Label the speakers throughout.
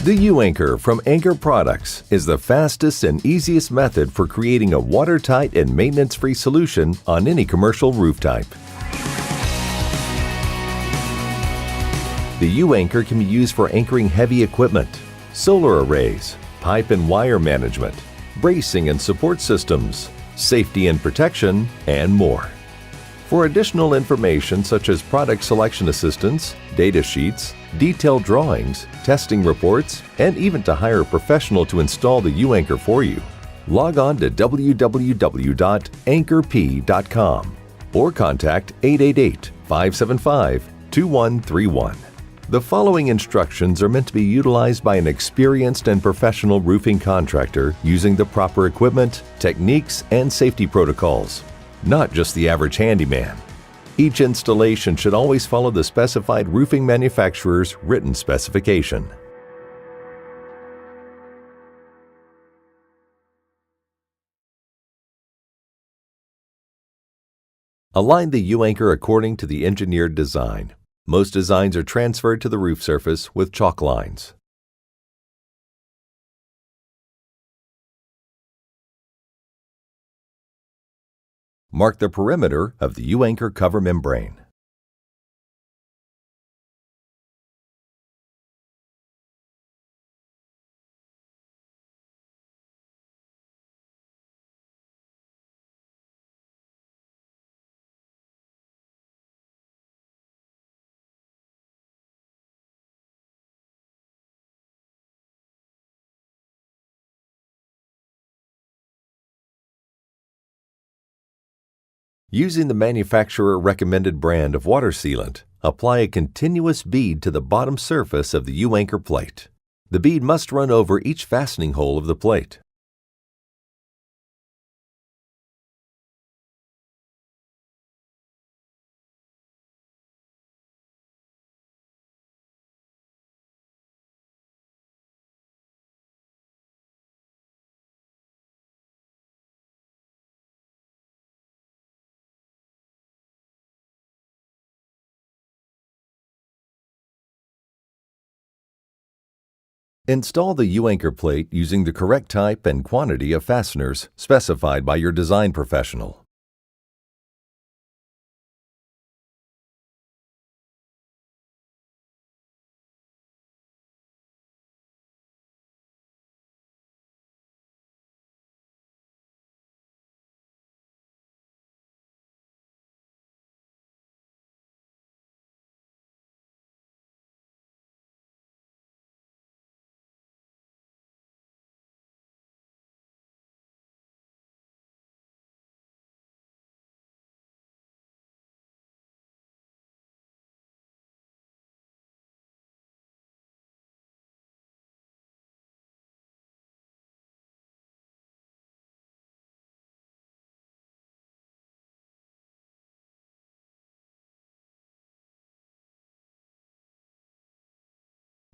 Speaker 1: The U-Anchor from Anchor Products is the fastest and easiest method for creating a watertight and maintenance-free solution on any commercial roof type. The U-Anchor can be used for anchoring heavy equipment, solar arrays, pipe and wire management, bracing and support systems, safety and protection, and more. For additional information such as product selection assistance, data sheets, detailed drawings, testing reports, and even to hire a professional to install the U-Anchor for you, log on to www.anchorp.com or contact 888-575-2131. The following instructions are meant to be utilized by an experienced and professional roofing contractor using the proper equipment, techniques, and safety protocols, not just the average handyman. Each installation should always follow the specified roofing manufacturer's written specification. Align the U-Anchor according to the engineered design. Most designs are transferred to the roof surface with chalk lines. Mark the perimeter of the U-Anchor cover membrane. Using the manufacturer-recommended brand of water sealant, apply a continuous bead to the bottom surface of the U-Anchor plate. The bead must run over each fastening hole of the plate. Install the U-Anchor plate using the correct type and quantity of fasteners specified by your design professional.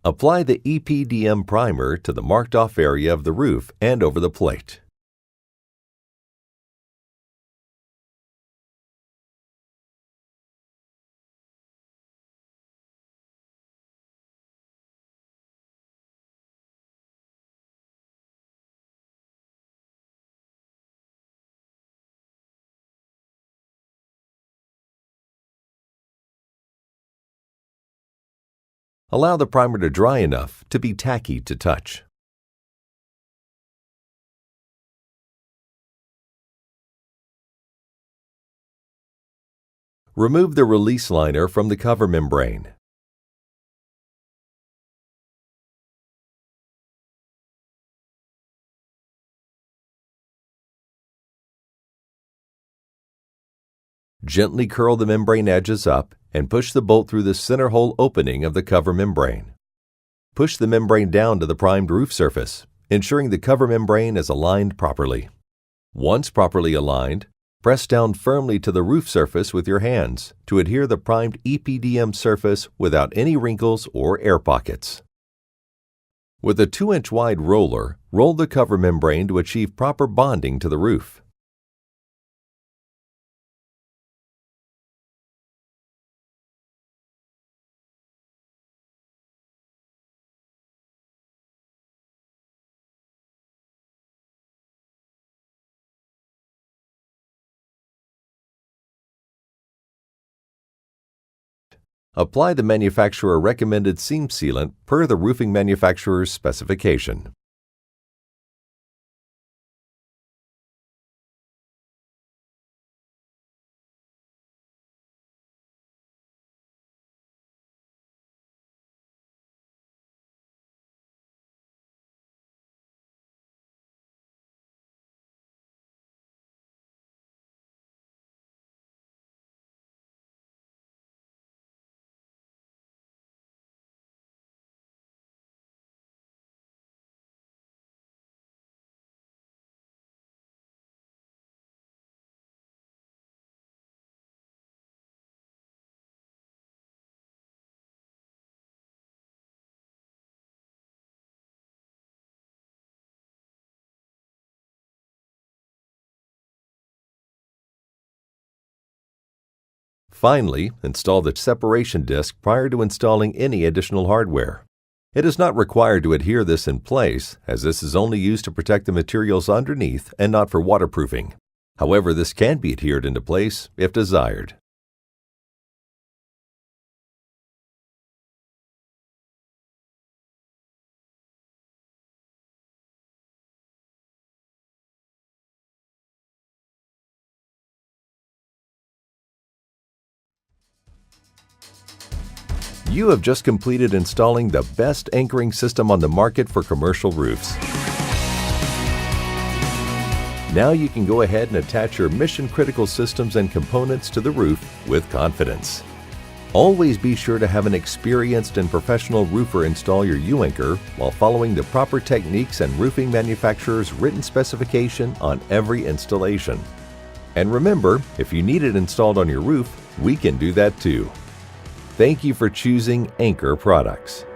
Speaker 1: Apply the EPDM primer to the marked-off area of the roof and over the plate. Allow the primer to dry enough to be tacky to touch. Remove the release liner from the cover membrane. Gently curl the membrane edges up and push the bolt through the center hole opening of the cover membrane. Push the membrane down to the primed roof surface, ensuring the cover membrane is aligned properly. Once properly aligned, press down firmly to the roof surface with your hands to adhere the primed EPDM surface without any wrinkles or air pockets. With a 2-inch wide roller, roll the cover membrane to achieve proper bonding to the roof. Apply the manufacturer recommended seam sealant per the roofing manufacturer's specification. Finally, install the separation disc prior to installing any additional hardware. It is not required to adhere this in place, as this is only used to protect the materials underneath and not for waterproofing. However, this can be adhered into place if desired. You have just completed installing the best anchoring system on the market for commercial roofs. Now you can go ahead and attach your mission-critical systems and components to the roof with confidence. Always be sure to have an experienced and professional roofer install your U-anchor while following the proper techniques and roofing manufacturer's written specification on every installation. And remember, if you need it installed on your roof, we can do that too. Thank you for choosing Anchor Products.